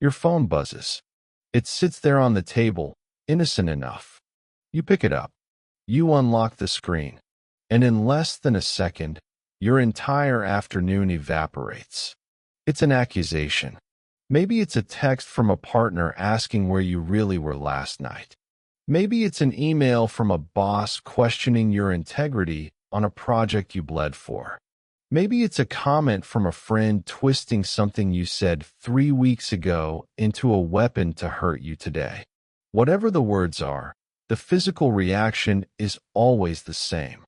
Your phone buzzes. It sits there on the table, innocent enough. You pick it up. You unlock the screen. And in less than a second, your entire afternoon evaporates. It's an accusation. Maybe it's a text from a partner asking where you really were last night. Maybe it's an email from a boss questioning your integrity on a project you bled for. Maybe it's a comment from a friend twisting something you said 3 weeks ago into a weapon to hurt you today. Whatever the words are, the physical reaction is always the same.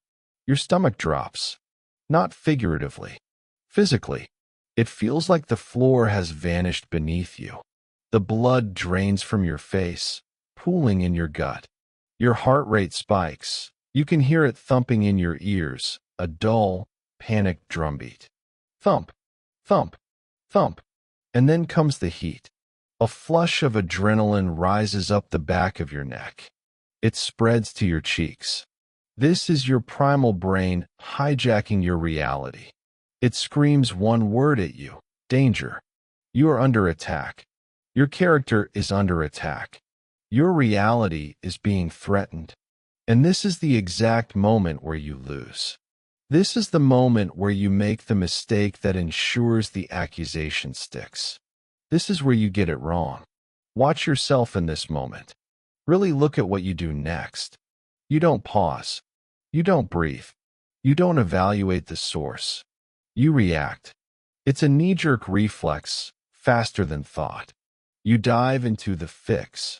Your stomach drops. Not figuratively. Physically. It feels like the floor has vanished beneath you. The blood drains from your face, pooling in your gut. Your heart rate spikes. You can hear it thumping in your ears, a dull, panicked drumbeat. Thump, thump, thump. And then comes the heat. A flush of adrenaline rises up the back of your neck. It spreads to your cheeks. This is your primal brain hijacking your reality. It screams one word at you: danger. You are under attack. Your character is under attack. Your reality is being threatened. And this is the exact moment where you lose. This is the moment where you make the mistake that ensures the accusation sticks. This is where you get it wrong. Watch yourself in this moment. Really look at what you do next. You don't pause. You don't breathe. You don't evaluate the source. You react. It's a knee-jerk reflex, faster than thought. You dive into the fix.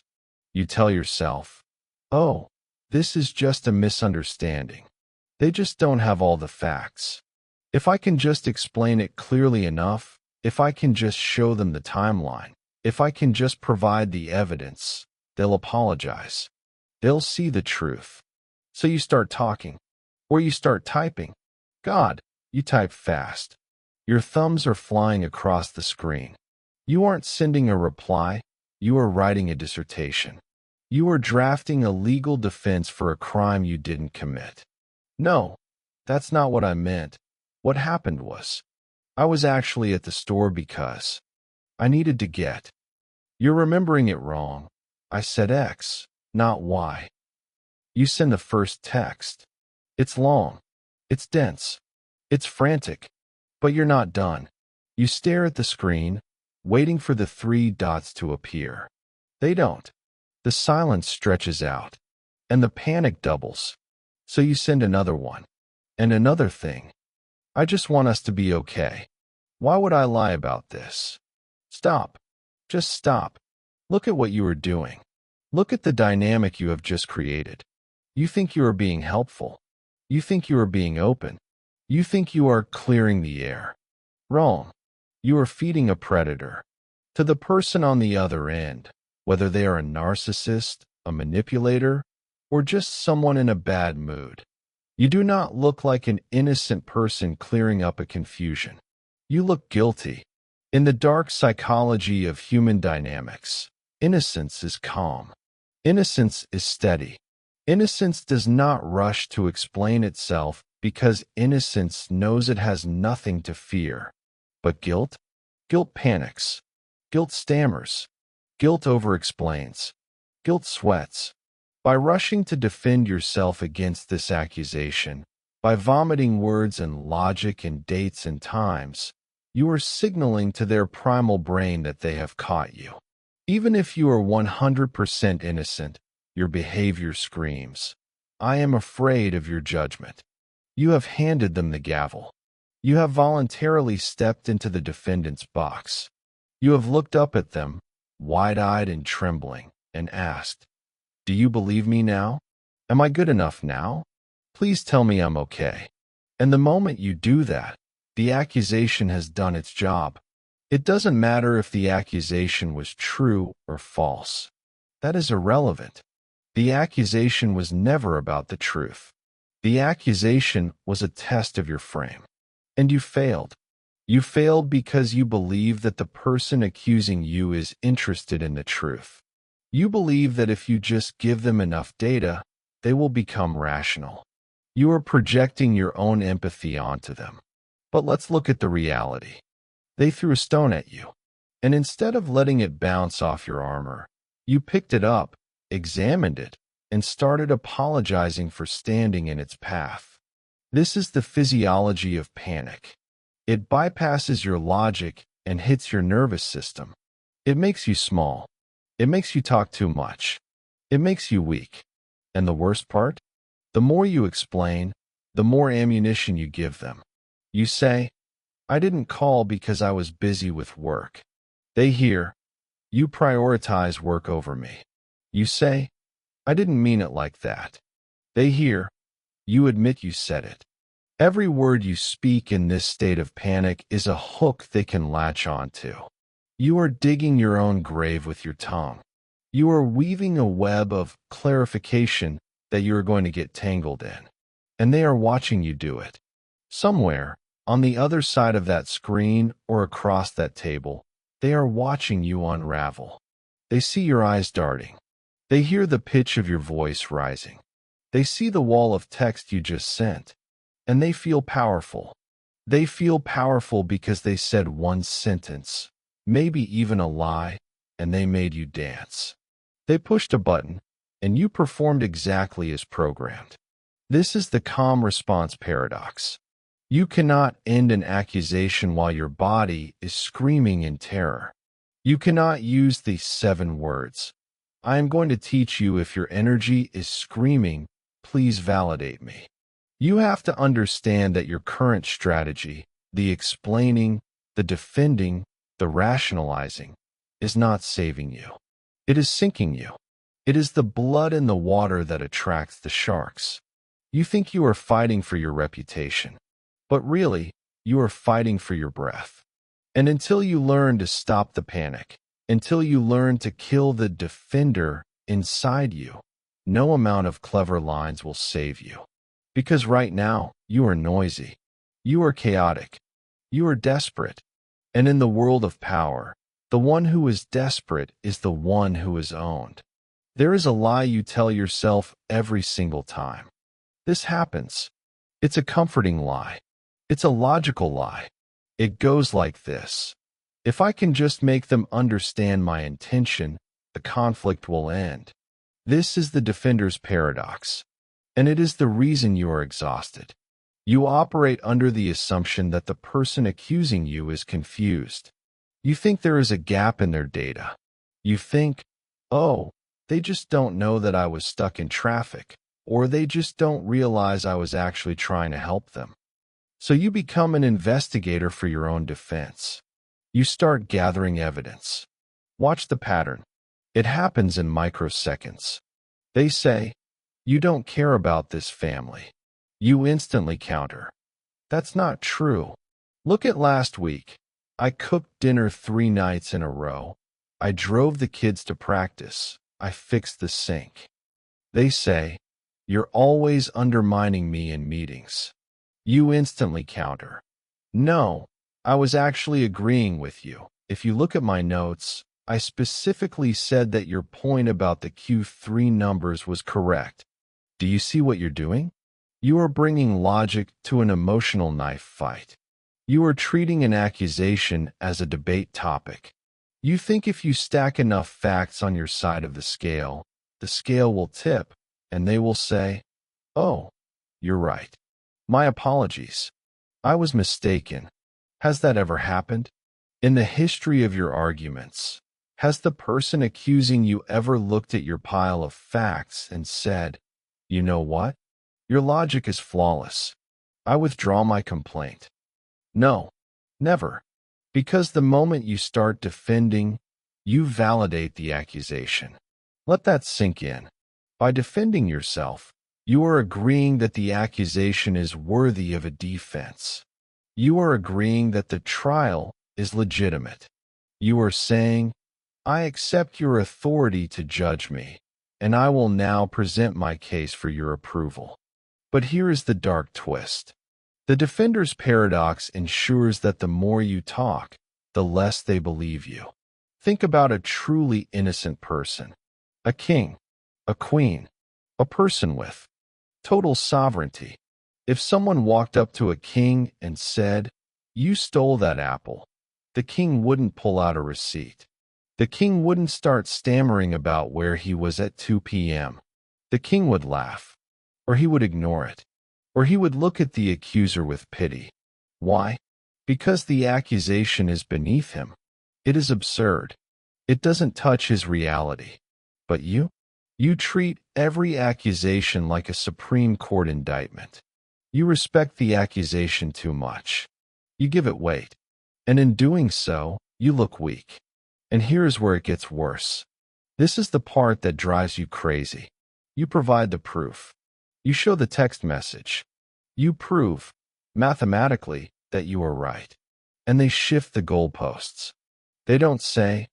You tell yourself, oh, this is just a misunderstanding. They just don't have all the facts. If I can just explain it clearly enough, if I can just show them the timeline, if I can just provide the evidence, they'll apologize. They'll see the truth. So you start talking. Or you start typing. God, you type fast. Your thumbs are flying across the screen. You aren't sending a reply. You are writing a dissertation. You are drafting a legal defense for a crime you didn't commit. No, that's not what I meant. What happened was, I was actually at the store because I needed to get. You're remembering it wrong. I said X, not Y. You send the first text. It's long. It's dense. It's frantic. But you're not done. You stare at the screen, waiting for the 3 dots to appear. They don't. The silence stretches out, and the panic doubles. So you send another one. And another thing. I just want us to be okay. Why would I lie about this? Stop. Just stop. Look at what you are doing. Look at the dynamic you have just created. You think you are being helpful. You think you are being open. You think you are clearing the air. Wrong. You are feeding a predator. To the person on the other end, whether they are a narcissist, a manipulator, or just someone in a bad mood. You do not look like an innocent person clearing up a confusion. You look guilty. In the dark psychology of human dynamics, innocence is calm. Innocence is steady. Innocence does not rush to explain itself because innocence knows it has nothing to fear. But guilt? Guilt panics. Guilt stammers. Guilt over-explains. Guilt sweats. By rushing to defend yourself against this accusation, by vomiting words and logic and dates and times, you are signaling to their primal brain that they have caught you. Even if you are 100% innocent, your behavior screams, I am afraid of your judgment. You have handed them the gavel. You have voluntarily stepped into the defendant's box. You have looked up at them, wide-eyed and trembling, and asked, do you believe me now? Am I good enough now? Please tell me I'm okay. And the moment you do that, the accusation has done its job. It doesn't matter if the accusation was true or false. That is irrelevant. The accusation was never about the truth. The accusation was a test of your frame. And you failed. You failed because you believe that the person accusing you is interested in the truth. You believe that if you just give them enough data, they will become rational. You are projecting your own empathy onto them. But let's look at the reality. They threw a stone at you. And instead of letting it bounce off your armor, you picked it up, examined it, and started apologizing for standing in its path. This is the physiology of panic. It bypasses your logic and hits your nervous system. It makes you small. It makes you talk too much. It makes you weak. And the worst part? The more you explain, the more ammunition you give them. You say, "I didn't call because I was busy with work." They hear, "You prioritize work over me." You say, "I didn't mean it like that." They hear, "You admit you said it." Every word you speak in this state of panic is a hook they can latch onto. You are digging your own grave with your tongue. You are weaving a web of clarification that you are going to get tangled in. And they are watching you do it. Somewhere, on the other side of that screen or across that table, they are watching you unravel. They see your eyes darting. They hear the pitch of your voice rising. They see the wall of text you just sent. And they feel powerful. They feel powerful because they said one sentence, maybe even a lie, and they made you dance. They pushed a button, and you performed exactly as programmed. This is the calm response paradox. You cannot end an accusation while your body is screaming in terror. You cannot use the 7 words. I am going to teach you if your energy is screaming, please validate me. You have to understand that your current strategy, the explaining, the defending, the rationalizing, is not saving you. It is sinking you. It is the blood in the water that attracts the sharks. You think you are fighting for your reputation, but really, you are fighting for your breath. And until you learn to stop the panic, until you learn to kill the defender inside you, no amount of clever lines will save you. Because right now, you are noisy. You are chaotic. You are desperate. And in the world of power, the one who is desperate is the one who is owned. There is a lie you tell yourself every single time. This happens. It's a comforting lie. It's a logical lie. It goes like this. If I can just make them understand my intention, the conflict will end. This is the defender's paradox. And it is the reason you are exhausted. You operate under the assumption that the person accusing you is confused. You think there is a gap in their data. You think, oh, they just don't know that I was stuck in traffic, or they just don't realize I was actually trying to help them. So you become an investigator for your own defense. You start gathering evidence. Watch the pattern. It happens in microseconds. They say, "You don't care about this family." You instantly counter, "That's not true. Look at last week. I cooked dinner 3 nights in a row. I drove the kids to practice. I fixed the sink." They say, "You're always undermining me in meetings." You instantly counter, "No, I was actually agreeing with you. If you look at my notes, I specifically said that your point about the Q3 numbers was correct." Do you see what you're doing? You are bringing logic to an emotional knife fight. You are treating an accusation as a debate topic. You think if you stack enough facts on your side of the scale will tip, and they will say, "Oh, you're right. My apologies. I was mistaken." Has that ever happened? In the history of your arguments, has the person accusing you ever looked at your pile of facts and said, "You know what? Your logic is flawless. I withdraw my complaint"? No, never. Because the moment you start defending, you validate the accusation. Let that sink in. By defending yourself, you are agreeing that the accusation is worthy of a defense. You are agreeing that the trial is legitimate. You are saying, "I accept your authority to judge me, and I will now present my case for your approval." But here is the dark twist. The defender's paradox ensures that the more you talk, the less they believe you. Think about a truly innocent person. A king, a queen, a person with total sovereignty. If someone walked up to a king and said, "You stole that apple," the king wouldn't pull out a receipt. The king wouldn't start stammering about where he was at 2 p.m. The king would laugh, or he would ignore it, or he would look at the accuser with pity. Why? Because the accusation is beneath him. It is absurd. It doesn't touch his reality. But you? You treat every accusation like a Supreme Court indictment. You respect the accusation too much. You give it weight. And in doing so, you look weak. And here's where it gets worse. This is the part that drives you crazy. You provide the proof. You show the text message. You prove, mathematically, that you are right. And they shift the goalposts. They don't say,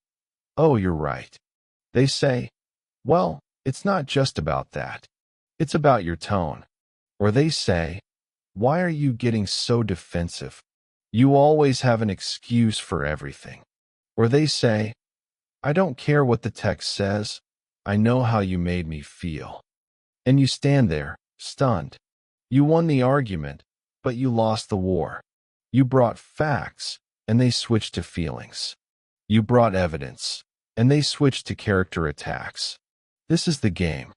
"Oh, you're right." They say, "Well, it's not just about that. It's about your tone." Or they say, "Why are you getting so defensive? You always have an excuse for everything." Or they say, "I don't care what the text says. I know how you made me feel." And you stand there, stunned. You won the argument, but you lost the war. You brought facts, and they switched to feelings. You brought evidence, and they switched to character attacks. This is the game.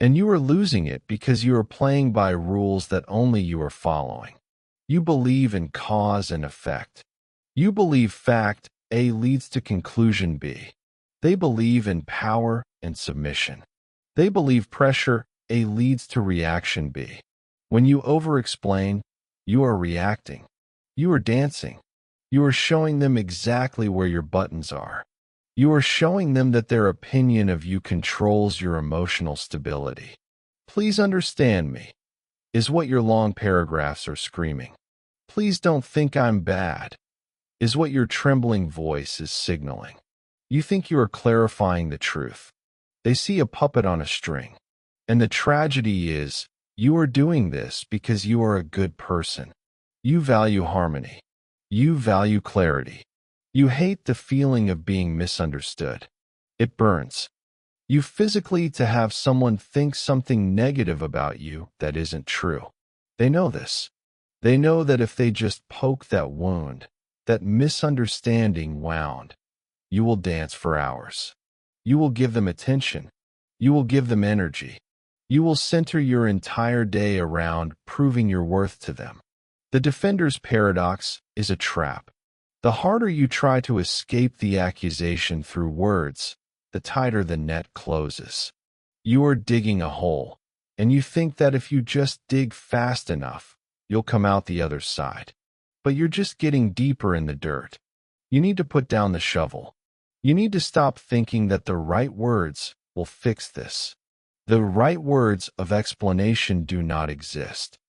And you are losing it because you are playing by rules that only you are following. You believe in cause and effect. You believe fact A leads to conclusion B. They believe in power and submission. They believe pressure A leads to reaction B. When you over-explain, you are reacting. You are dancing. You are showing them exactly where your buttons are. You are showing them that their opinion of you controls your emotional stability. "Please understand me," is what your long paragraphs are screaming. "Please don't think I'm bad," is what your trembling voice is signaling. You think you are clarifying the truth. They see a puppet on a string. And the tragedy is, you are doing this because you are a good person. You value harmony. You value clarity. You hate the feeling of being misunderstood. It burns. You physically to have someone think something negative about you that isn't true. They know this. They know that if they just poke that wound, that misunderstanding wound, you will dance for hours. You will give them attention. You will give them energy. You will center your entire day around proving your worth to them. The defender's paradox is a trap. The harder you try to escape the accusation through words, the tighter the net closes. You are digging a hole, and you think that if you just dig fast enough, you'll come out the other side. But you're just getting deeper in the dirt. You need to put down the shovel. You need to stop thinking that the right words will fix this. The right words of explanation do not exist.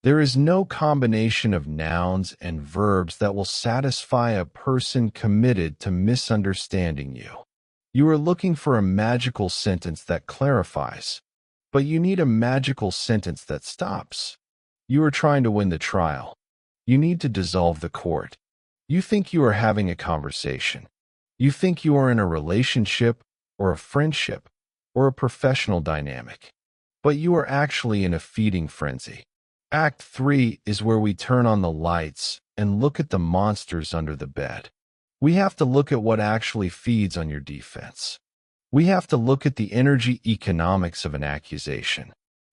There is no combination of nouns and verbs that will satisfy a person committed to misunderstanding you. You are looking for a magical sentence that clarifies, but you need a magical sentence that stops. You are trying to win the trial. You need to dissolve the court. You think you are having a conversation. You think you are in a relationship or a friendship or a professional dynamic, but you are actually in a feeding frenzy. Act 3 is where we turn on the lights and look at the monsters under the bed. We have to look at what actually feeds on your defense. We have to look at the energy economics of an accusation.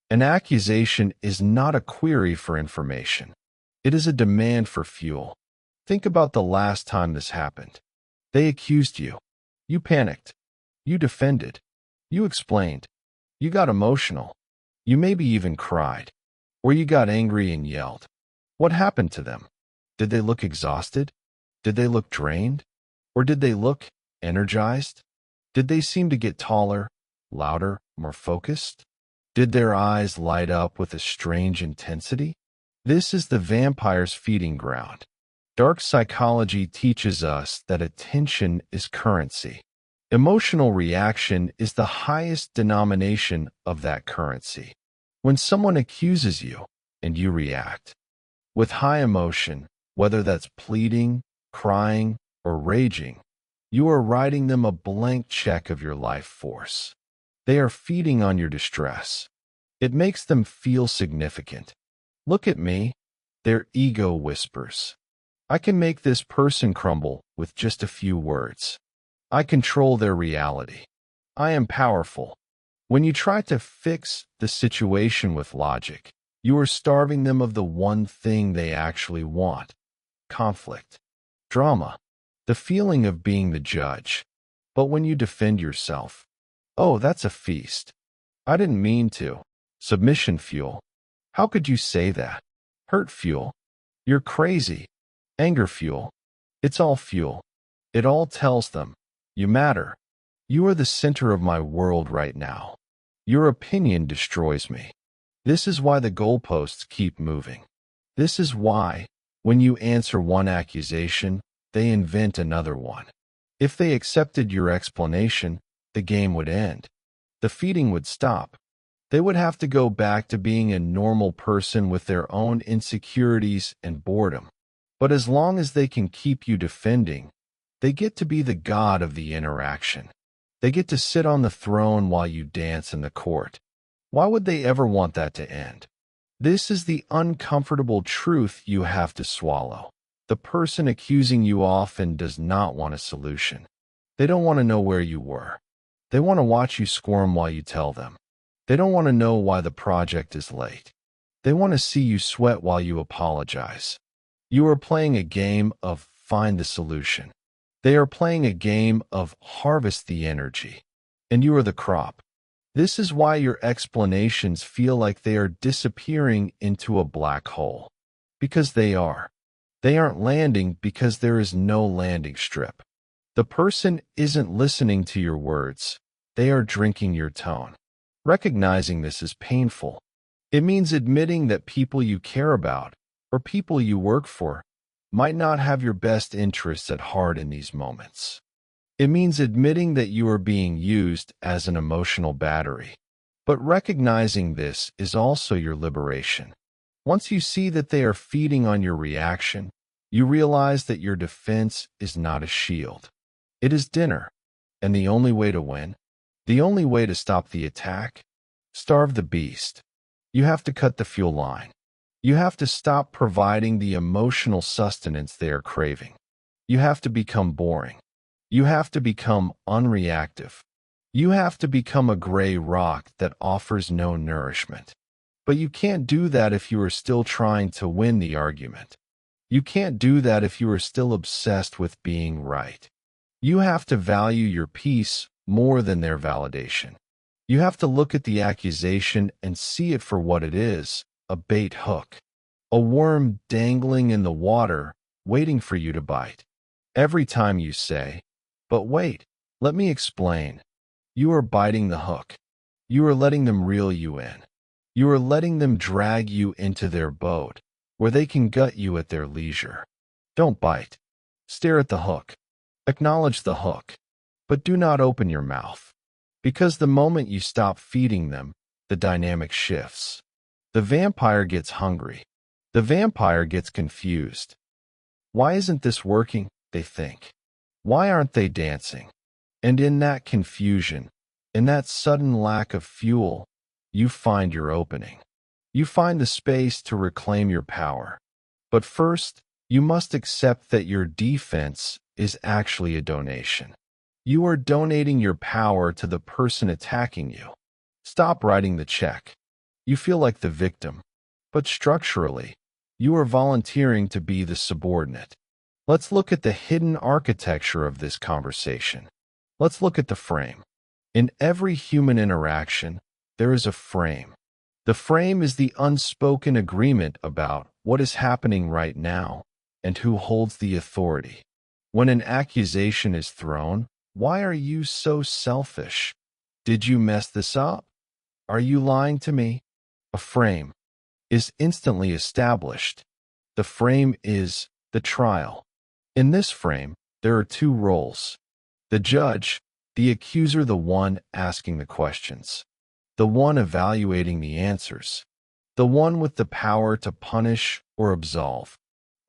An accusation is not a query for information. It is a demand for fuel. Think about the last time this happened. They accused you. You panicked. You defended. You explained. You got emotional. You maybe even cried. Or you got angry and yelled. What happened to them? Did they look exhausted? Did they look drained? Or did they look energized? Did they seem to get taller, louder, more focused? Did their eyes light up with a strange intensity? This is the vampire's feeding ground. Dark psychology teaches us that attention is currency. Emotional reaction is the highest denomination of that currency. When someone accuses you and you react with high emotion, whether that's pleading, crying, or raging, you are writing them a blank check of your life force. They are feeding on your distress. It makes them feel significant. "Look at me," their ego whispers. "I can make this person crumble with just a few words. I control their reality. I am powerful. When you try to fix the situation with logic, you are starving them of the one thing they actually want: conflict, drama, the feeling of being the judge. But when you defend yourself, oh, that's a feast. I didn't mean to. Submission fuel. How could you say that? Hurt fuel. You're crazy. Anger fuel. It's all fuel. It all tells them, you matter. You are the center of my world right now. Your opinion destroys me. This is why the goalposts keep moving. This is why, when you answer one accusation, they invent another one. If they accepted your explanation, the game would end. The feeding would stop. They would have to go back to being a normal person with their own insecurities and boredom. But as long as they can keep you defending, they get to be the god of the interaction. They get to sit on the throne while you dance in the court. Why would they ever want that to end? This is the uncomfortable truth you have to swallow. The person accusing you often does not want a solution. They don't want to know where you were. They want to watch you squirm while you tell them. They don't want to know why the project is late. They want to see you sweat while you apologize. You are playing a game of find the solution. They are playing a game of harvest the energy. And you are the crop. This is why your explanations feel like they are disappearing into a black hole. Because they are. They aren't landing because there is no landing strip. The person isn't listening to your words. They are drinking your tone. Recognizing this is painful. It means admitting that people you care about, or people you work for, might not have your best interests at heart in these moments. It means admitting that you are being used as an emotional battery. But recognizing this is also your liberation. Once you see that they are feeding on your reaction, you realize that your defense is not a shield. It is dinner. And the only way to win, the only way to stop the attack, starve the beast. You have to cut the fuel line. You have to stop providing the emotional sustenance they are craving. You have to become boring. You have to become unreactive. You have to become a gray rock that offers no nourishment. But you can't do that if you are still trying to win the argument. You can't do that if you are still obsessed with being right. You have to value your peace more than their validation. You have to look at the accusation and see it for what it is, a bait hook. A worm dangling in the water, waiting for you to bite. Every time you say, "But wait, let me explain," you are biting the hook. You are letting them reel you in. You are letting them drag you into their boat, where they can gut you at their leisure. Don't bite. Stare at the hook. Acknowledge the hook. But do not open your mouth. Because the moment you stop feeding them, the dynamic shifts. The vampire gets hungry. The vampire gets confused. Why isn't this working? They think. Why aren't they dancing? And in that confusion, in that sudden lack of fuel, you find your opening. You find the space to reclaim your power. But first, you must accept that your defense is actually a donation. You are donating your power to the person attacking you. Stop writing the check. You feel like the victim. But structurally, you are volunteering to be the subordinate. Let's look at the hidden architecture of this conversation. Let's look at the frame. In every human interaction, there is a frame. The frame is the unspoken agreement about what is happening right now and who holds the authority. When an accusation is thrown, why are you so selfish? Did you mess this up? Are you lying to me? A frame is instantly established. The frame is the trial. In this frame, there are two roles. The judge, the accuser, the one asking the questions. The one evaluating the answers. The one with the power to punish or absolve.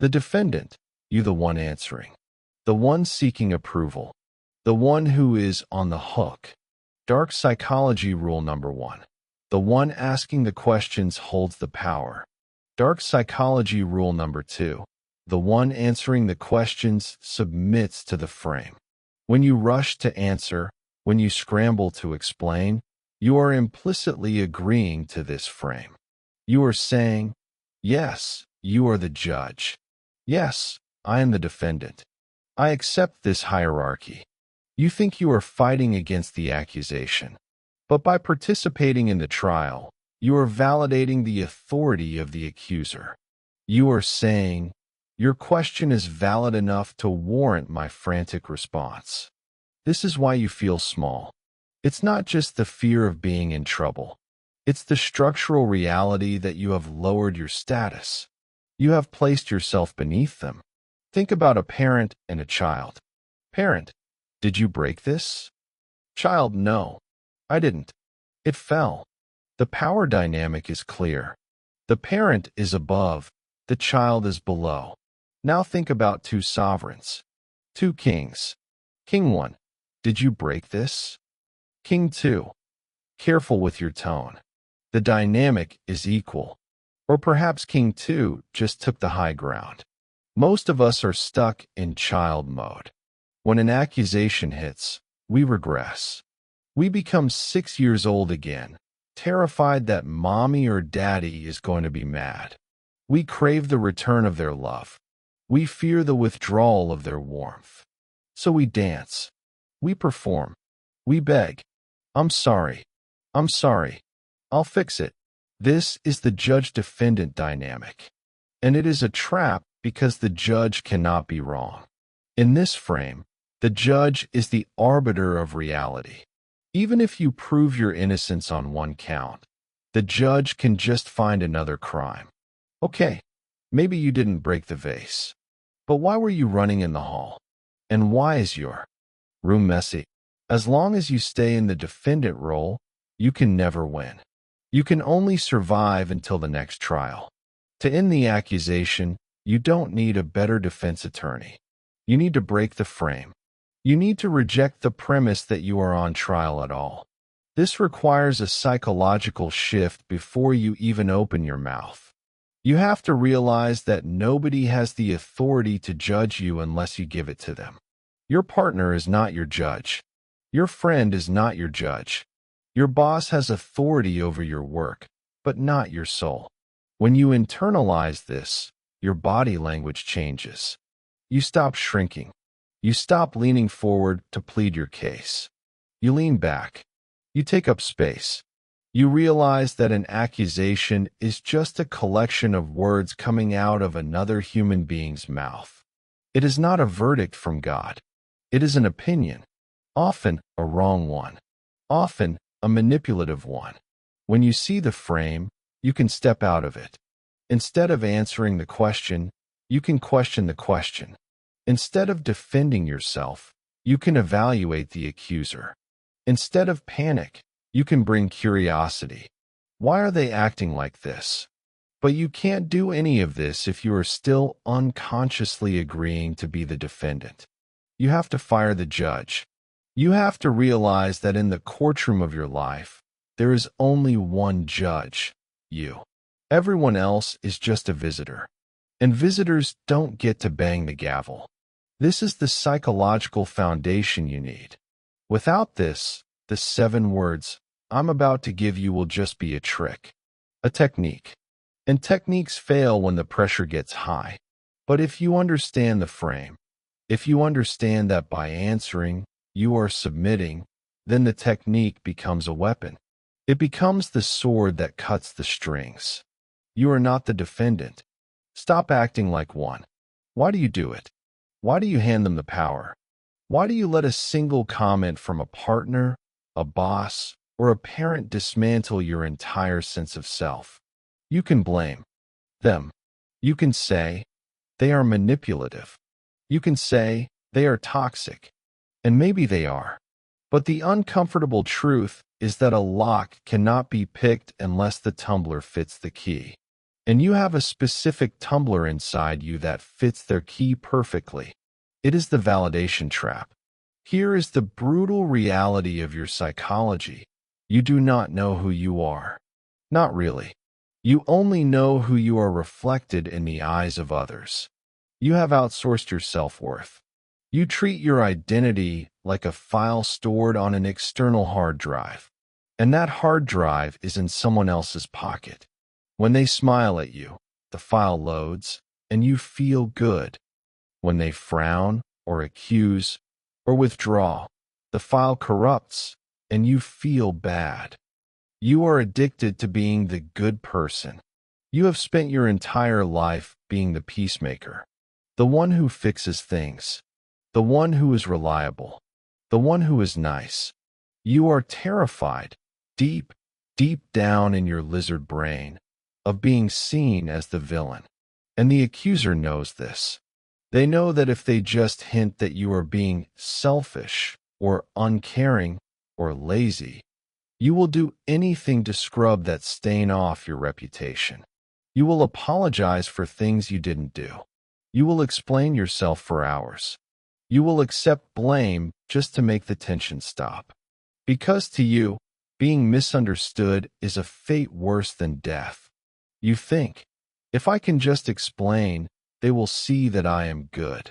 The defendant, you the one answering. The one seeking approval. The one who is on the hook. Dark psychology rule number 1. The one asking the questions holds the power. Dark psychology rule number 2. The one answering the questions submits to the frame. When you rush to answer, when you scramble to explain, you are implicitly agreeing to this frame. You are saying, yes, you are the judge. Yes, I am the defendant. I accept this hierarchy. You think you are fighting against the accusation. But by participating in the trial, you are validating the authority of the accuser. You are saying, your question is valid enough to warrant my frantic response. This is why you feel small. It's not just the fear of being in trouble. It's the structural reality that you have lowered your status. You have placed yourself beneath them. Think about a parent and a child. Parent, did you break this? Child, no, I didn't. It fell. The power dynamic is clear. The parent is above, the child is below. Now think about two sovereigns. Two kings. King 1, did you break this? King 2, careful with your tone. The dynamic is equal. Or perhaps King 2 just took the high ground. Most of us are stuck in child mode. When an accusation hits, we regress. We become 6 years old again, terrified that mommy or daddy is going to be mad. We crave the return of their love. We fear the withdrawal of their warmth. So we dance. We perform. We beg. I'm sorry. I'm sorry. I'll fix it. This is the judge-defendant dynamic. And it is a trap because the judge cannot be wrong. In this frame, the judge is the arbiter of reality. Even if you prove your innocence on one count, the judge can just find another crime. Okay, maybe you didn't break the vase. But why were you running in the hall? And why is your room messy? As long as you stay in the defendant role, you can never win. You can only survive until the next trial. To end the accusation, you don't need a better defense attorney. You need to break the frame. You need to reject the premise that you are on trial at all. This requires a psychological shift before you even open your mouth. You have to realize that nobody has the authority to judge you unless you give it to them. Your partner is not your judge. Your friend is not your judge. Your boss has authority over your work, but not your soul. When you internalize this, your body language changes. You stop shrinking. You stop leaning forward to plead your case. You lean back. You take up space. You realize that an accusation is just a collection of words coming out of another human being's mouth. It is not a verdict from God. It is an opinion, often a wrong one, often a manipulative one. When you see the frame, you can step out of it. Instead of answering the question, you can question the question. Instead of defending yourself, you can evaluate the accuser. Instead of panic, you can bring curiosity. Why are they acting like this? But you can't do any of this if you are still unconsciously agreeing to be the defendant. You have to fire the judge. You have to realize that in the courtroom of your life, there is only one judge, you. Everyone else is just a visitor. And visitors don't get to bang the gavel. This is the psychological foundation you need. Without this, the 7 words I'm about to give you will just be a trick, a technique. And techniques fail when the pressure gets high. But if you understand the frame, if you understand that by answering, you are submitting, then the technique becomes a weapon. It becomes the sword that cuts the strings. You are not the defendant. Stop acting like one. Why do you do it? Why do you hand them the power? Why do you let a single comment from a partner, a boss, or a parent dismantle your entire sense of self? You can blame them. You can say, they are manipulative. You can say, they are toxic. And maybe they are. But the uncomfortable truth is that a lock cannot be picked unless the tumbler fits the key. And you have a specific tumbler inside you that fits their key perfectly. It is the validation trap. Here is the brutal reality of your psychology. You do not know who you are. Not really. You only know who you are reflected in the eyes of others. You have outsourced your self-worth. You treat your identity like a file stored on an external hard drive, and that hard drive is in someone else's pocket. When they smile at you, the file loads, and you feel good. When they frown, or accuse, or withdraw, the file corrupts, and you feel bad. You are addicted to being the good person. You have spent your entire life being the peacemaker, the one who fixes things, the one who is reliable, the one who is nice. You are terrified, deep, deep down in your lizard brain, of being seen as the villain. And the accuser knows this. They know that if they just hint that you are being selfish or uncaring or lazy, you will do anything to scrub that stain off your reputation. You will apologize for things you didn't do. You will explain yourself for hours. You will accept blame just to make the tension stop. Because to you, being misunderstood is a fate worse than death. You think, if I can just explain, they will see that I am good.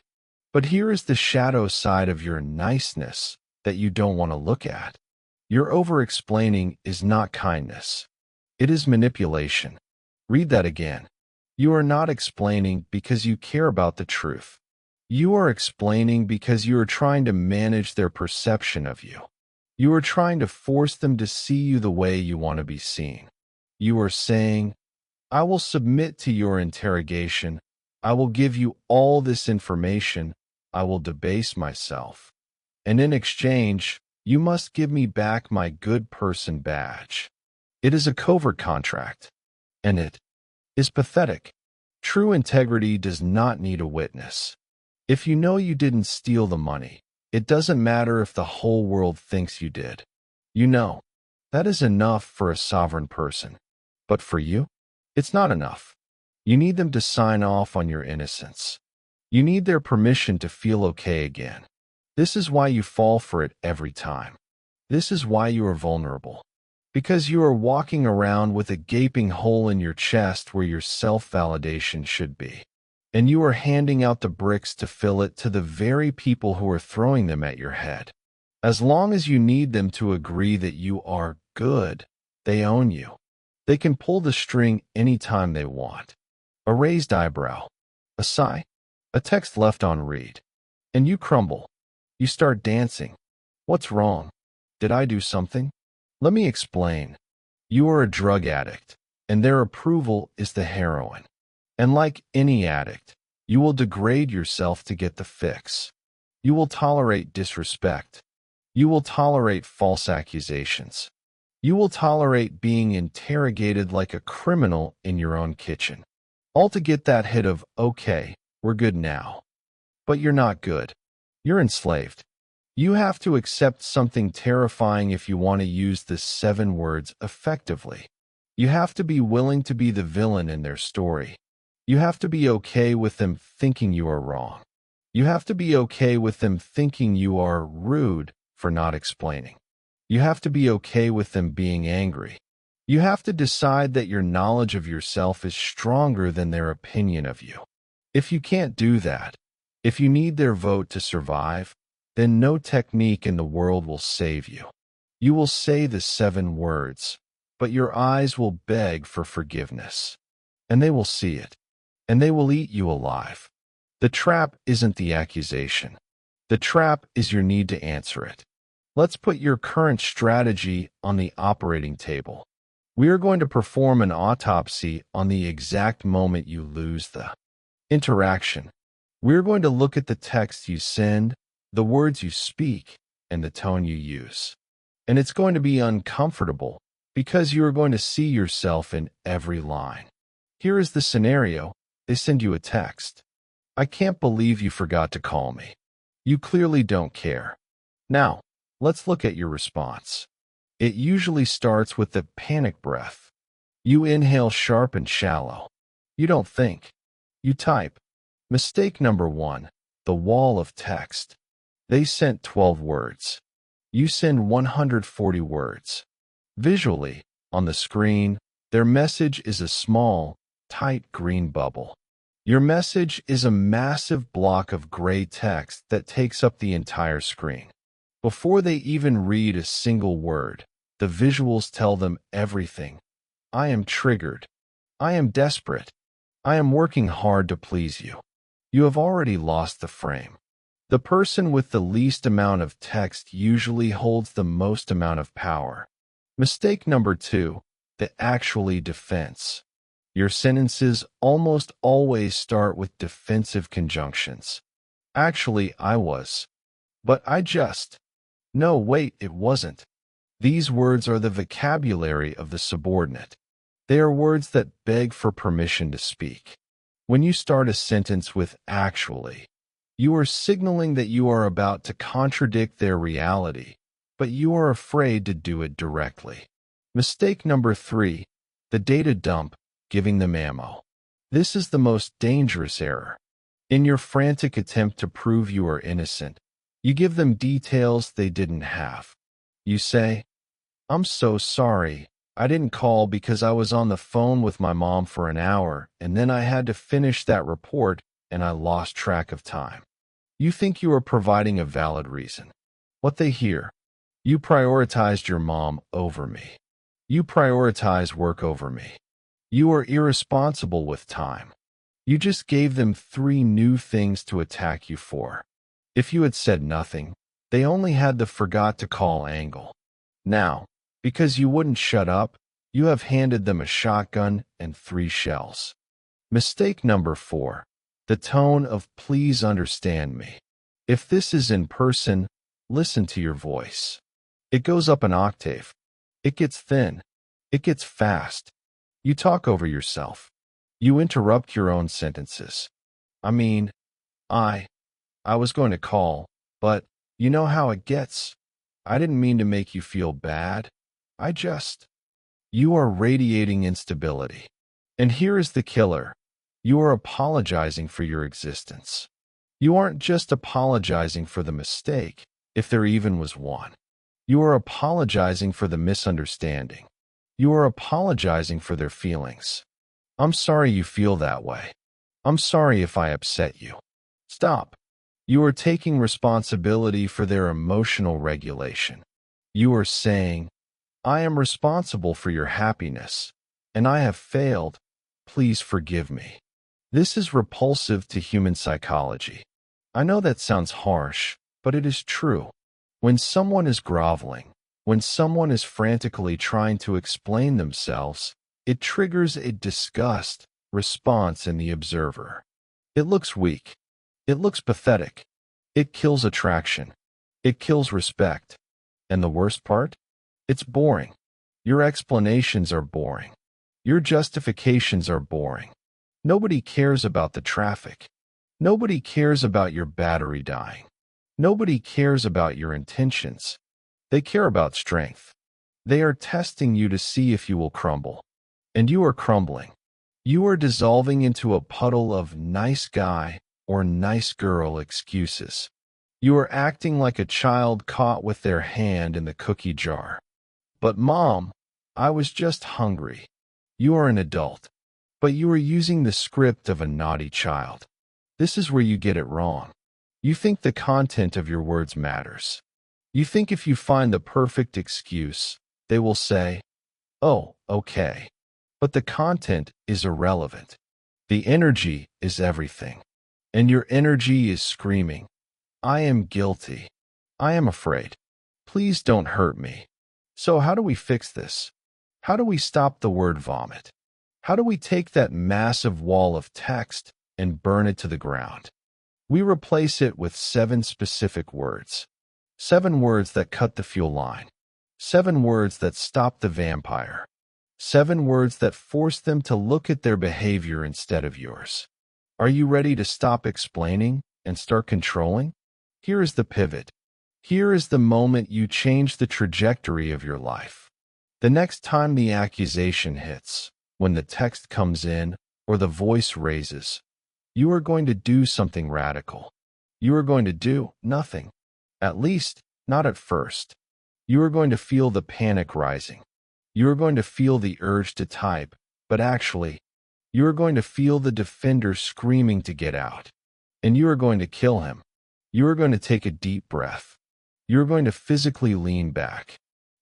But here is the shadow side of your niceness that you don't want to look at. Your over-explaining is not kindness. It is manipulation. Read that again. You are not explaining because you care about the truth. You are explaining because you are trying to manage their perception of you. You are trying to force them to see you the way you want to be seen. You are saying, I will submit to your interrogation. I will give you all this information. I will debase myself. And in exchange, you must give me back my good person badge. It is a covert contract, and it is pathetic. True integrity does not need a witness. If you know you didn't steal the money, it doesn't matter if the whole world thinks you did. You know, that is enough for a sovereign person. But for you, it's not enough. You need them to sign off on your innocence. You need their permission to feel okay again. This is why you fall for it every time. This is why you are vulnerable. Because you are walking around with a gaping hole in your chest where your self-validation should be. And you are handing out the bricks to fill it to the very people who are throwing them at your head. As long as you need them to agree that you are good, they own you. They can pull the string anytime they want. A raised eyebrow, a sigh, a text left on read. And you crumble. You start dancing. What's wrong? Did I do something? Let me explain. You are a drug addict, and their approval is the heroin. And like any addict, you will degrade yourself to get the fix. You will tolerate disrespect. You will tolerate false accusations. You will tolerate being interrogated like a criminal in your own kitchen. All to get that hit of, okay, we're good now. But you're not good. You're enslaved. You have to accept something terrifying if you want to use the 7 words effectively. You have to be willing to be the villain in their story. You have to be okay with them thinking you are wrong. You have to be okay with them thinking you are rude for not explaining. You have to be okay with them being angry. You have to decide that your knowledge of yourself is stronger than their opinion of you. If you can't do that, if you need their vote to survive, then no technique in the world will save you. You will say the 7 words, but your eyes will beg for forgiveness. And they will see it. And they will eat you alive. The trap isn't the accusation. The trap is your need to answer it. Let's put your current strategy on the operating table. We are going to perform an autopsy on the exact moment you lose the interaction. We're going to look at the text you send, the words you speak, and the tone you use. And it's going to be uncomfortable because you are going to see yourself in every line. Here is the scenario. They send you a text. I can't believe you forgot to call me. You clearly don't care. Now, let's look at your response. It usually starts with the panic breath. You inhale sharp and shallow. You don't think. You type. Mistake number 1, the wall of text. They sent 12 words. You send 140 words. Visually, on the screen, their message is a small, tight green bubble. Your message is a massive block of gray text that takes up the entire screen. Before they even read a single word, the visuals tell them everything. I am triggered. I am desperate. I am working hard to please you. You have already lost the frame. The person with the least amount of text usually holds the most amount of power. Mistake number 2, the actually defense. Your sentences almost always start with defensive conjunctions. Actually, I was. But I just. No, wait, it wasn't. These words are the vocabulary of the subordinate. They are words that beg for permission to speak. When you start a sentence with actually, you are signaling that you are about to contradict their reality, but you are afraid to do it directly. Mistake number 3, the data dump, giving them ammo. This is the most dangerous error. In your frantic attempt to prove you are innocent, you give them details they didn't have. You say, I'm so sorry. I didn't call because I was on the phone with my mom for an hour, and then I had to finish that report, and I lost track of time. You think you are providing a valid reason. What they hear: you prioritized your mom over me. You prioritize work over me. You are irresponsible with time. You just gave them 3 new things to attack you for. If you had said nothing, they only had the forgot to call angle. Now, because you wouldn't shut up, you have handed them a shotgun and 3 shells. Mistake number 4, the tone of please understand me. If this is in person, listen to your voice. It goes up an octave. It gets thin. It gets fast. You talk over yourself. You interrupt your own sentences. I was going to call, but you know how it gets. I didn't mean to make you feel bad. You are radiating instability. And here is the killer. You are apologizing for your existence. You aren't just apologizing for the mistake, if there even was one. You are apologizing for the misunderstanding. You are apologizing for their feelings. I'm sorry you feel that way. I'm sorry if I upset you. Stop. You are taking responsibility for their emotional regulation. You are saying, I am responsible for your happiness, and I have failed. Please forgive me. This is repulsive to human psychology. I know that sounds harsh, but it is true. When someone is groveling, when someone is frantically trying to explain themselves, it triggers a disgust response in the observer. It looks weak. It looks pathetic. It kills attraction. It kills respect. And the worst part? It's boring. Your explanations are boring. Your justifications are boring. Nobody cares about the traffic. Nobody cares about your battery dying. Nobody cares about your intentions. They care about strength. They are testing you to see if you will crumble. And you are crumbling. You are dissolving into a puddle of nice guy or nice girl excuses. You are acting like a child caught with their hand in the cookie jar. But Mom, I was just hungry. You are an adult, but you are using the script of a naughty child. This is where you get it wrong. You think the content of your words matters. You think if you find the perfect excuse, they will say, oh, okay. But the content is irrelevant. The energy is everything. And your energy is screaming, I am guilty. I am afraid. Please don't hurt me. So how do we fix this? How do we stop the word vomit? How do we take that massive wall of text and burn it to the ground? We replace it with 7 specific words. 7 words that cut the fuel line. 7 words that stop the vampire. 7 words that force them to look at their behavior instead of yours. Are you ready to stop explaining and start controlling? Here is the pivot. Here is the moment you change the trajectory of your life. The next time the accusation hits, when the text comes in or the voice raises, you are going to do something radical. You are going to do nothing. At least, not at first. You are going to feel the panic rising. You are going to feel the urge to type, but actually, You are going to feel the defender screaming to get out. And you are going to kill him. You are going to take a deep breath. You are going to physically lean back.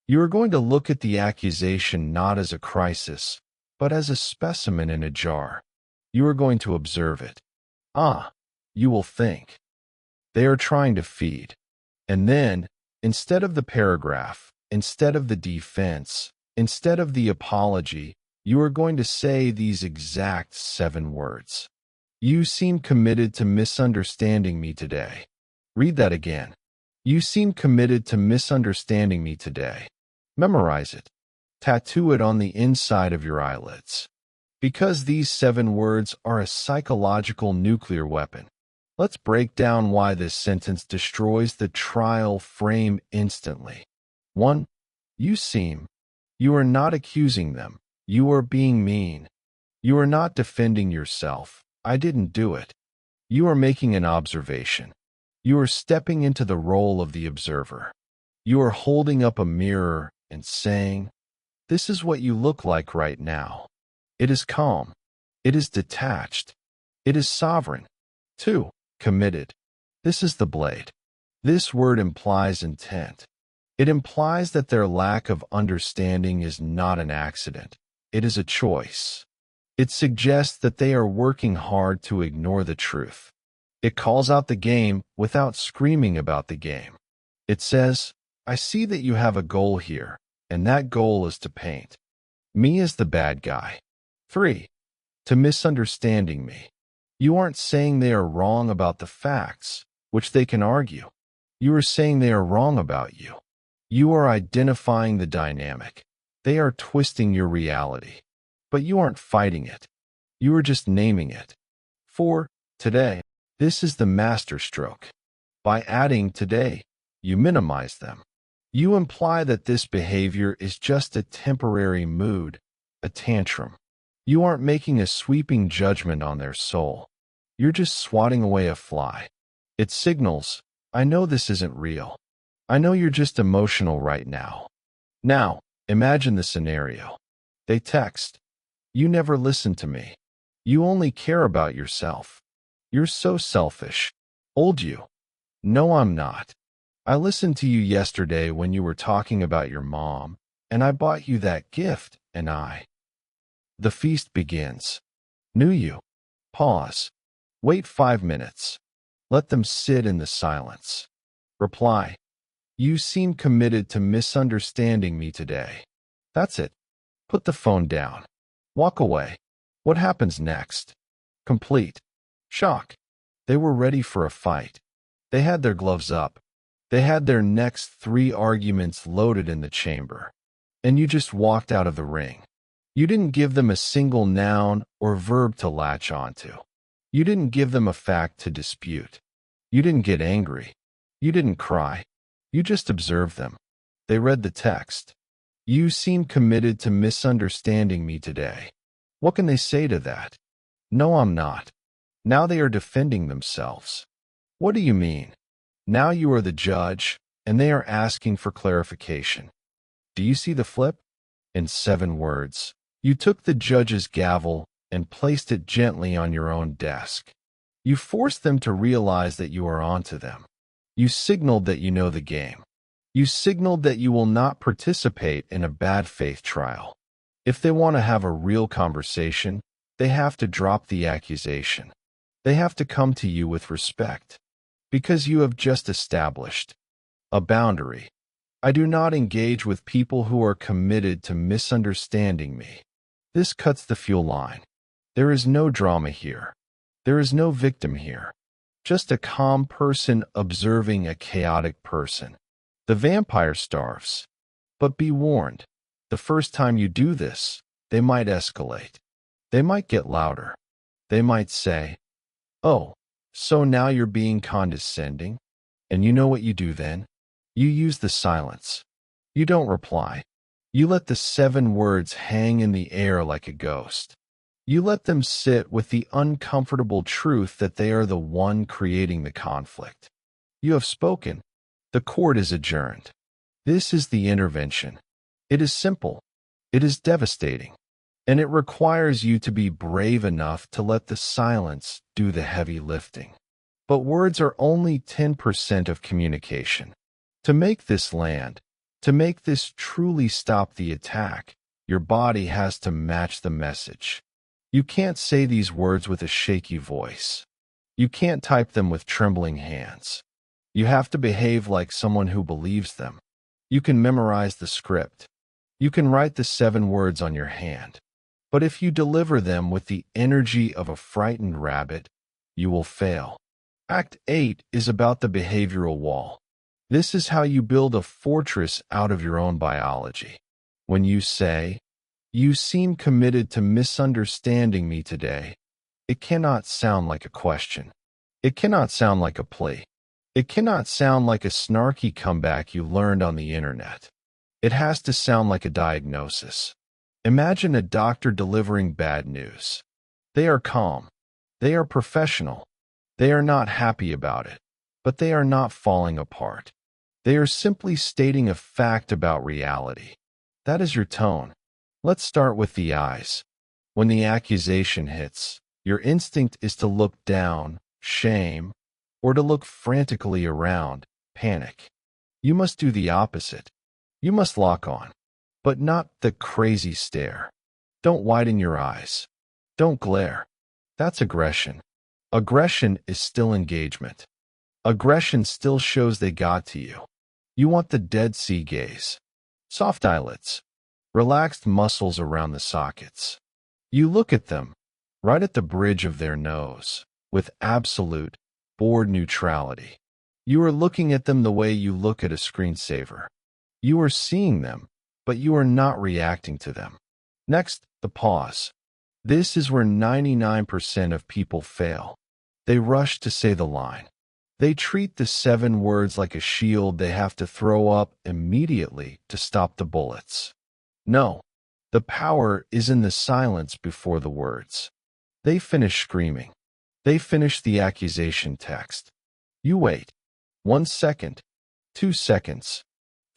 You are going to look at the accusation not as a crisis, but as a specimen in a jar. You are going to observe it. You will think. They are trying to feed. And then, instead of the paragraph, instead of the defense, instead of the apology, you are going to say these exact 7 words. You seem committed to misunderstanding me today. Read that again. You seem committed to misunderstanding me today. Memorize it. Tattoo it on the inside of your eyelids. Because these 7 words are a psychological nuclear weapon. Let's break down why this sentence destroys the trial frame instantly. 1. You seem. You are not accusing them. You are being mean. You are not defending yourself. I didn't do it. You are making an observation. You are stepping into the role of the observer. You are holding up a mirror and saying, "This is what you look like right now." It is calm. It is detached. It is sovereign. 2. Committed. This is the blade. This word implies intent. It implies that their lack of understanding is not an accident. It is a choice. It suggests that they are working hard to ignore the truth. It calls out the game without screaming about the game. It says, "I see that you have a goal here, and that goal is to paint me as the bad guy." 3. To misunderstanding me. You aren't saying they are wrong about the facts, which they can argue. You are saying they are wrong about you. You are identifying the dynamic. They are twisting your reality. But you aren't fighting it. You are just naming it. 4. Today. This is the masterstroke. By adding today, you minimize them. You imply that this behavior is just a temporary mood, a tantrum. You aren't making a sweeping judgment on their soul. You're just swatting away a fly. It signals, "I know this isn't real. I know you're just emotional right now." Now, imagine the scenario. They text, "You never listen to me. You only care about yourself. You're so selfish." Old you. "No, I'm not. I listened to you yesterday when you were talking about your mom, and I bought you that gift, and The feast begins. New you. Pause. Wait 5 minutes. Let them sit in the silence. Reply. You seem committed to misunderstanding me today. That's it. Put the phone down. Walk away. What happens next? Complete shock. They were ready for a fight. They had their gloves up. They had their next 3 arguments loaded in the chamber. And you just walked out of the ring. You didn't give them a single noun or verb to latch onto. You didn't give them a fact to dispute. You didn't get angry. You didn't cry. You just observed them. They read the text. You seem committed to misunderstanding me today. What can they say to that? No, I'm not. Now they are defending themselves. What do you mean? Now you are the judge, and they are asking for clarification. Do you see the flip? In 7 words, you took the judge's gavel and placed it gently on your own desk. You forced them to realize that you are onto them. You signaled that you know the game. You signaled that you will not participate in a bad faith trial. If they want to have a real conversation, they have to drop the accusation. They have to come to you with respect. Because you have just established a boundary. I do not engage with people who are committed to misunderstanding me. This cuts the fuel line. There is no drama here. There is no victim here. Just a calm person observing a chaotic person. The vampire starves. But be warned, the first time you do this, they might escalate. They might get louder. They might say, "Oh, so now you're being condescending?" And you know what you do then? You use the silence. You don't reply. You let the 7 words hang in the air like a ghost. You let them sit with the uncomfortable truth that they are the one creating the conflict. You have spoken. The court is adjourned. This is the intervention. It is simple. It is devastating. And it requires you to be brave enough to let the silence do the heavy lifting. But words are only 10% of communication. To make this land, to make this truly stop the attack, your body has to match the message. You can't say these words with a shaky voice. You can't type them with trembling hands. You have to behave like someone who believes them. You can memorize the script. You can write the 7 words on your hand. But if you deliver them with the energy of a frightened rabbit, you will fail. Act 8 is about the behavioral wall. This is how you build a fortress out of your own biology. When you say, "You seem committed to misunderstanding me today," it cannot sound like a question. It cannot sound like a plea. It cannot sound like a snarky comeback you learned on the internet. It has to sound like a diagnosis. Imagine a doctor delivering bad news. They are calm. They are professional. They are not happy about it, but they are not falling apart. They are simply stating a fact about reality. That is your tone. Let's start with the eyes. When the accusation hits, your instinct is to look down, shame, or to look frantically around, panic. You must do the opposite. You must lock on, but not the crazy stare. Don't widen your eyes. Don't glare. That's aggression. Aggression is still engagement. Aggression still shows they got to you. You want the Dead Sea gaze. Soft eyelids. Relaxed muscles around the sockets. You look at them, right at the bridge of their nose, with absolute, bored neutrality. You are looking at them the way you look at a screensaver. You are seeing them, but you are not reacting to them. Next, the pause. This is where 99% of people fail. They rush to say the line. They treat the 7 words like a shield they have to throw up immediately to stop the bullets. No, the power is in the silence before the words. They finish screaming. They finish the accusation text. You wait. 1 second, 2 seconds,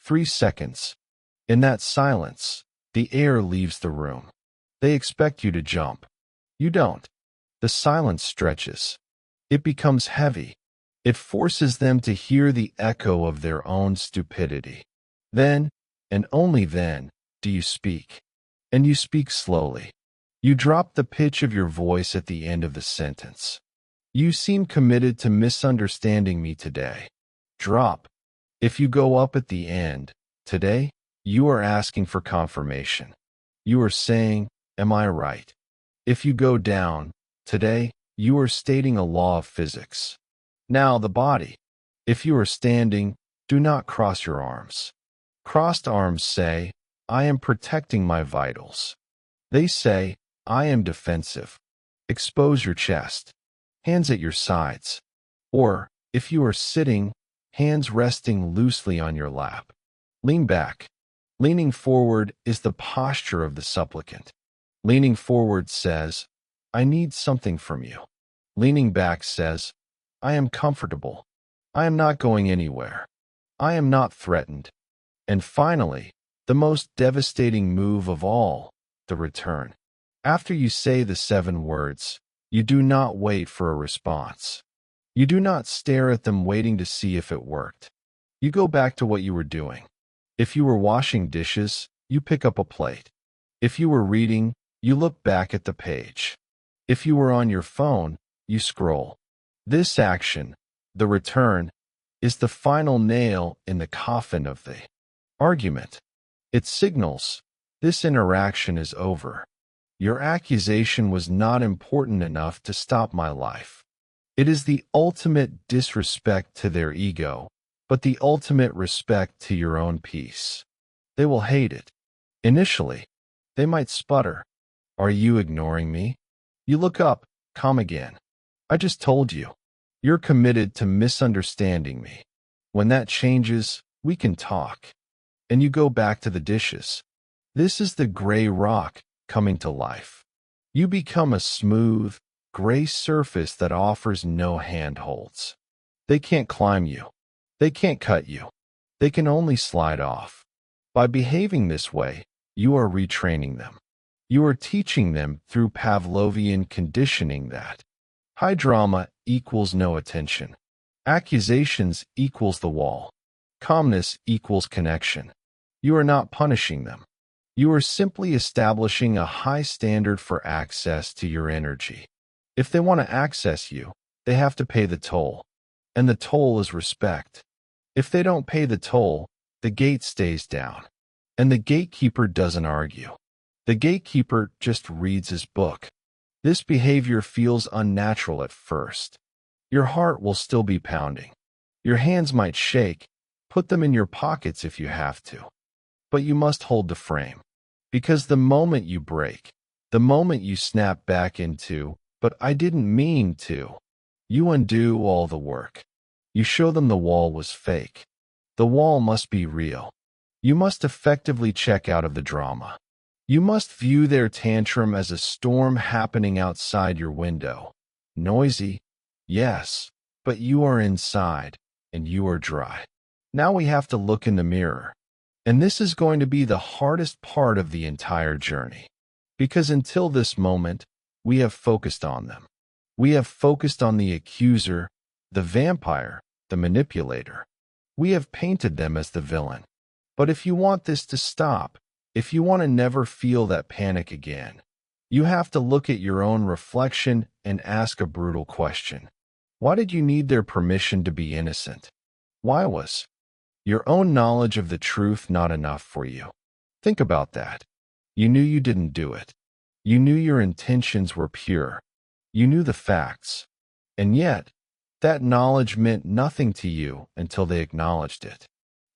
3 seconds. In that silence, the air leaves the room. They expect you to jump. You don't. The silence stretches. It becomes heavy. It forces them to hear the echo of their own stupidity. Then, and only then, do you speak. And you speak slowly. You drop the pitch of your voice at the end of the sentence. You seem committed to misunderstanding me today. Drop. If you go up at the end, today, you are asking for confirmation. You are saying, "Am I right?" If you go down, today, you are stating a law of physics. Now the body. If you are standing, do not cross your arms. Crossed arms say, "I am protecting my vitals." They say, "I am defensive." Expose your chest. Hands at your sides. Or, if you are sitting, hands resting loosely on your lap. Lean back. Leaning forward is the posture of the supplicant. Leaning forward says, "I need something from you." Leaning back says, "I am comfortable. I am not going anywhere. I am not threatened." And finally, the most devastating move of all, the return. After you say the 7 words, you do not wait for a response. You do not stare at them waiting to see if it worked. You go back to what you were doing. If you were washing dishes, you pick up a plate. If you were reading, you look back at the page. If you were on your phone, you scroll. This action, the return, is the final nail in the coffin of the argument. It signals, this interaction is over. Your accusation was not important enough to stop my life. It is the ultimate disrespect to their ego, but the ultimate respect to your own peace. They will hate it. Initially, they might sputter. "Are you ignoring me?" You look up, calm again. "I just told you. You're committed to misunderstanding me. When that changes, we can talk." And you go back to the dishes. This is the gray rock coming to life. You become a smooth, gray surface that offers no handholds. They can't climb you. They can't cut you. They can only slide off. By behaving this way, you are retraining them. You are teaching them through Pavlovian conditioning that high drama equals no attention. Accusations equals the wall. Calmness equals connection. You are not punishing them. You are simply establishing a high standard for access to your energy. If they want to access you, they have to pay the toll. And the toll is respect. If they don't pay the toll, the gate stays down. And the gatekeeper doesn't argue. The gatekeeper just reads his book. This behavior feels unnatural at first. Your heart will still be pounding. Your hands might shake. Put them in your pockets if you have to. But you must hold the frame. Because the moment you break, the moment you snap back into, "But I didn't mean to," you undo all the work. You show them the wall was fake. The wall must be real. You must effectively check out of the drama. You must view their tantrum as a storm happening outside your window. Noisy, yes, but you are inside, and you are dry. Now we have to look in the mirror. And this is going to be the hardest part of the entire journey. Because until this moment, we have focused on them. We have focused on the accuser, the vampire, the manipulator. We have painted them as the villain. But if you want this to stop, if you want to never feel that panic again, you have to look at your own reflection and ask a brutal question. Why did you need their permission to be innocent? Why was your own knowledge of the truth not enough for you? Think about that. You knew you didn't do it. You knew your intentions were pure. You knew the facts. And yet, that knowledge meant nothing to you until they acknowledged it.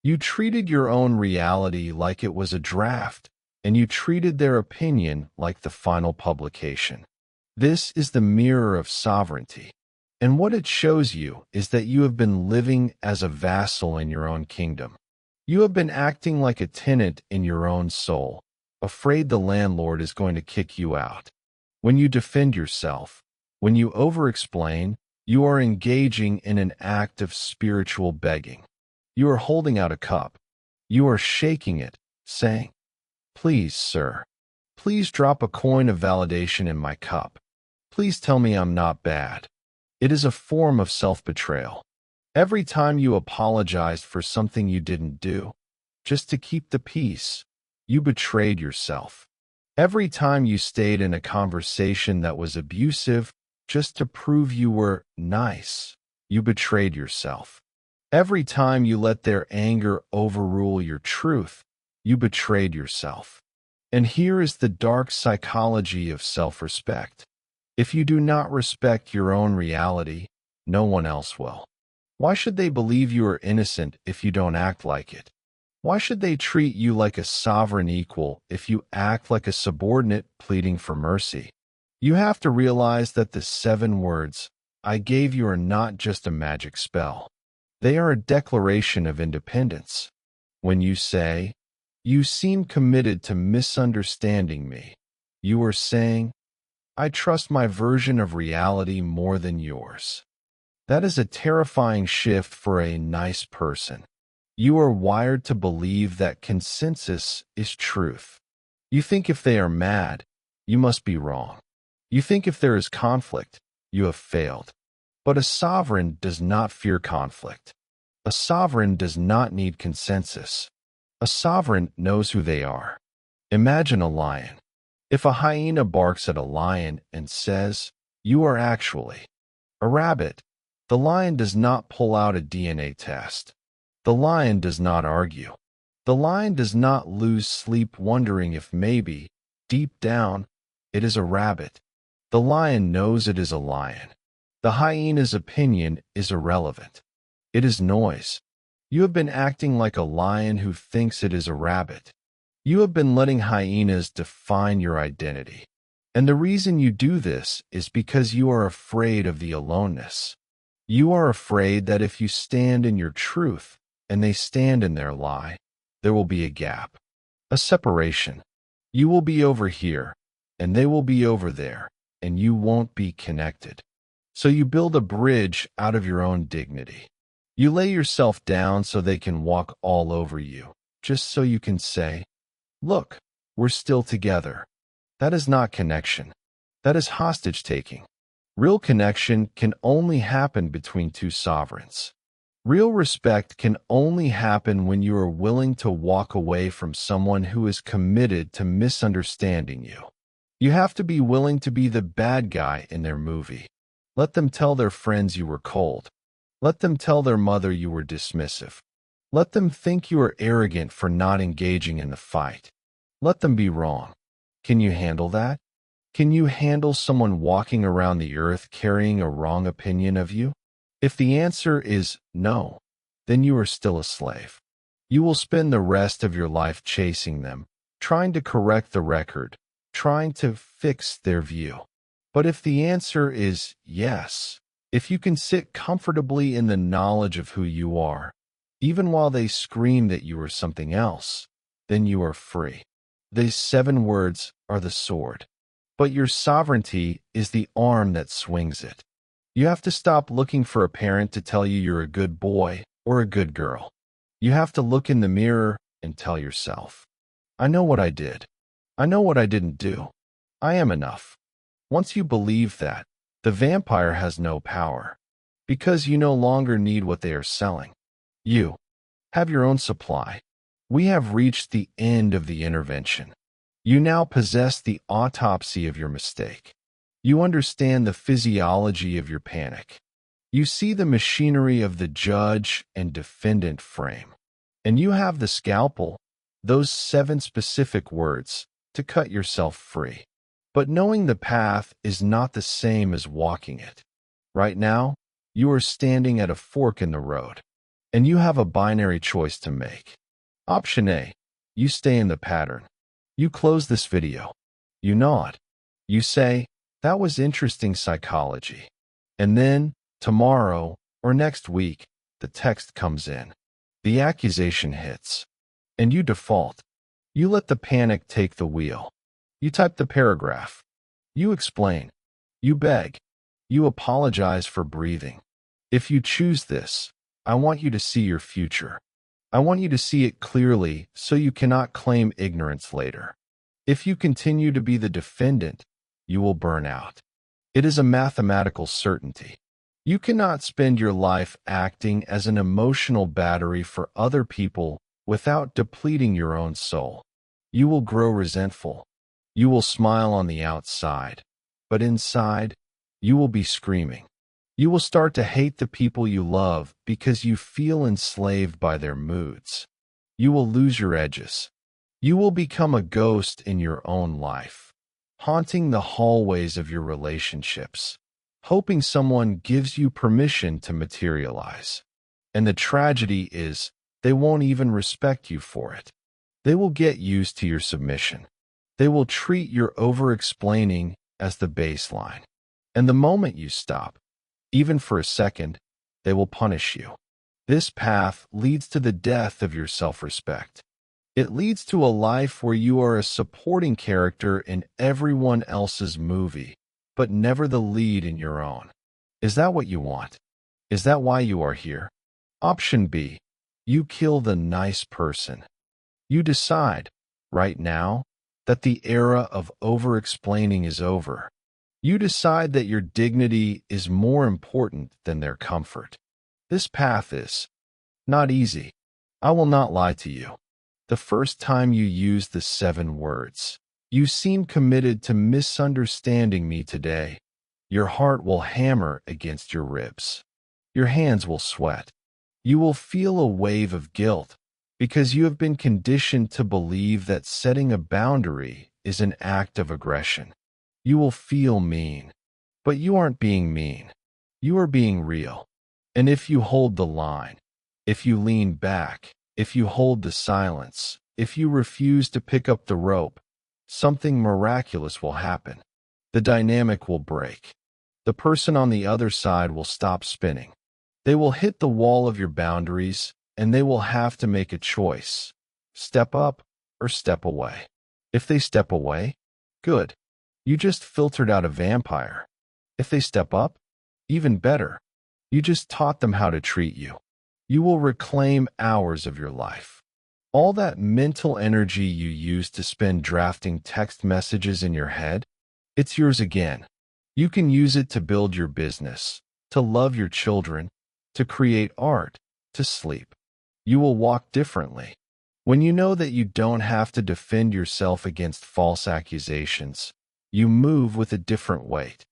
You treated your own reality like it was a draft, and you treated their opinion like the final publication. This is the mirror of sovereignty. And what it shows you is that you have been living as a vassal in your own kingdom. You have been acting like a tenant in your own soul, afraid the landlord is going to kick you out. When you defend yourself, when you over-explain, you are engaging in an act of spiritual begging. You are holding out a cup. You are shaking it, saying, "Please, sir, please drop a coin of validation in my cup. Please tell me I'm not bad." It is a form of self-betrayal. Every time you apologized for something you didn't do, just to keep the peace, you betrayed yourself. Every time you stayed in a conversation that was abusive, just to prove you were nice, you betrayed yourself. Every time you let their anger overrule your truth, you betrayed yourself. And here is the dark psychology of self-respect. If you do not respect your own reality, no one else will. Why should they believe you are innocent if you don't act like it? Why should they treat you like a sovereign equal if you act like a subordinate pleading for mercy? You have to realize that the 7 words, "I gave you," are not just a magic spell. They are a declaration of independence. When you say, "You seem committed to misunderstanding me," you are saying, "I trust my version of reality more than yours." That is a terrifying shift for a nice person. You are wired to believe that consensus is truth. You think if they are mad, you must be wrong. You think if there is conflict, you have failed. But a sovereign does not fear conflict. A sovereign does not need consensus. A sovereign knows who they are. Imagine a lion. If a hyena barks at a lion and says, "You are actually a rabbit," the lion does not pull out a DNA test. The lion does not argue. The lion does not lose sleep wondering if maybe, deep down, it is a rabbit. The lion knows it is a lion. The hyena's opinion is irrelevant. It is noise. You have been acting like a lion who thinks it is a rabbit. You have been letting hyenas define your identity. And the reason you do this is because you are afraid of the aloneness. You are afraid that if you stand in your truth and they stand in their lie, there will be a gap, a separation. You will be over here, and they will be over there, and you won't be connected. So you build a bridge out of your own dignity. You lay yourself down so they can walk all over you, just so you can say, "Look, we're still together." That is not connection. That is hostage-taking. Real connection can only happen between two sovereigns. Real respect can only happen when you are willing to walk away from someone who is committed to misunderstanding you. You have to be willing to be the bad guy in their movie. Let them tell their friends you were cold. Let them tell their mother you were dismissive. Let them think you are arrogant for not engaging in the fight. Let them be wrong. Can you handle that? Can you handle someone walking around the earth carrying a wrong opinion of you? If the answer is no, then you are still a slave. You will spend the rest of your life chasing them, trying to correct the record, trying to fix their view. But if the answer is yes, if you can sit comfortably in the knowledge of who you are, even while they scream that you are something else, then you are free. These 7 words are the sword, but your sovereignty is the arm that swings it. You have to stop looking for a parent to tell you you're a good boy or a good girl. You have to look in the mirror and tell yourself, I know what I did. I know what I didn't do. I am enough. Once you believe that, the vampire has no power, because you no longer need what they are selling. You have your own supply. We have reached the end of the intervention. You now possess the autopsy of your mistake. You understand the physiology of your panic. You see the machinery of the judge and defendant frame. And you have the scalpel, those 7 specific words, to cut yourself free. But knowing the path is not the same as walking it. Right now, you are standing at a fork in the road, and you have a binary choice to make. Option A, you stay in the pattern. You close this video. You nod. You say, that was interesting psychology. And then, tomorrow or next week, the text comes in. The accusation hits. And you default. You let the panic take the wheel. You type the paragraph. You explain. You beg. You apologize for breathing. If you choose this, I want you to see your future. I want you to see it clearly so you cannot claim ignorance later. If you continue to be the defendant, you will burn out. It is a mathematical certainty. You cannot spend your life acting as an emotional battery for other people without depleting your own soul. You will grow resentful. You will smile on the outside, but inside, you will be screaming. You will start to hate the people you love because you feel enslaved by their moods. You will lose your edges. You will become a ghost in your own life, haunting the hallways of your relationships, hoping someone gives you permission to materialize. And the tragedy is, they won't even respect you for it. They will get used to your submission. They will treat your over-explaining as the baseline. And the moment you stop, even for a second, they will punish you. This path leads to the death of your self-respect. It leads to a life where you are a supporting character in everyone else's movie, but never the lead in your own. Is that what you want? Is that why you are here? Option B, you kill the nice person. You decide, right now, that the era of over-explaining is over. You decide that your dignity is more important than their comfort. This path is not easy. I will not lie to you. The first time you use the 7 words, you seem committed to misunderstanding me today. Your heart will hammer against your ribs. Your hands will sweat. You will feel a wave of guilt because you have been conditioned to believe that setting a boundary is an act of aggression. You will feel mean, but you aren't being mean. You are being real. And if you hold the line, if you lean back, if you hold the silence, if you refuse to pick up the rope, something miraculous will happen. The dynamic will break. The person on the other side will stop spinning. They will hit the wall of your boundaries, and they will have to make a choice. Step up or step away. If they step away, good. You just filtered out a vampire. If they step up, even better. You just taught them how to treat you. You will reclaim hours of your life. All that mental energy you used to spend drafting text messages in your head, it's yours again. You can use it to build your business, to love your children, to create art, to sleep. You will walk differently. When you know that you don't have to defend yourself against false accusations, you move with a different weight.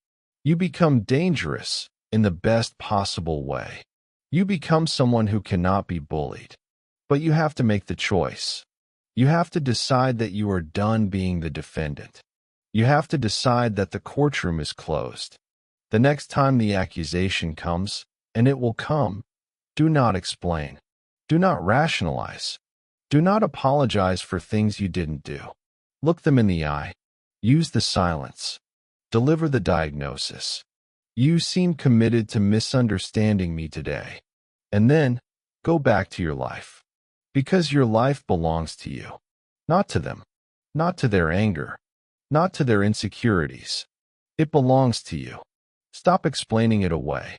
You become dangerous in the best possible way. You become someone who cannot be bullied. But you have to make the choice. You have to decide that you are done being the defendant. You have to decide that the courtroom is closed. The next time the accusation comes, and it will come, do not explain. Do not rationalize. Do not apologize for things you didn't do. Look them in the eye. Use the silence. Deliver the diagnosis. You seem committed to misunderstanding me today. And then, go back to your life. Because your life belongs to you. Not to them. Not to their anger. Not to their insecurities. It belongs to you. Stop explaining it away.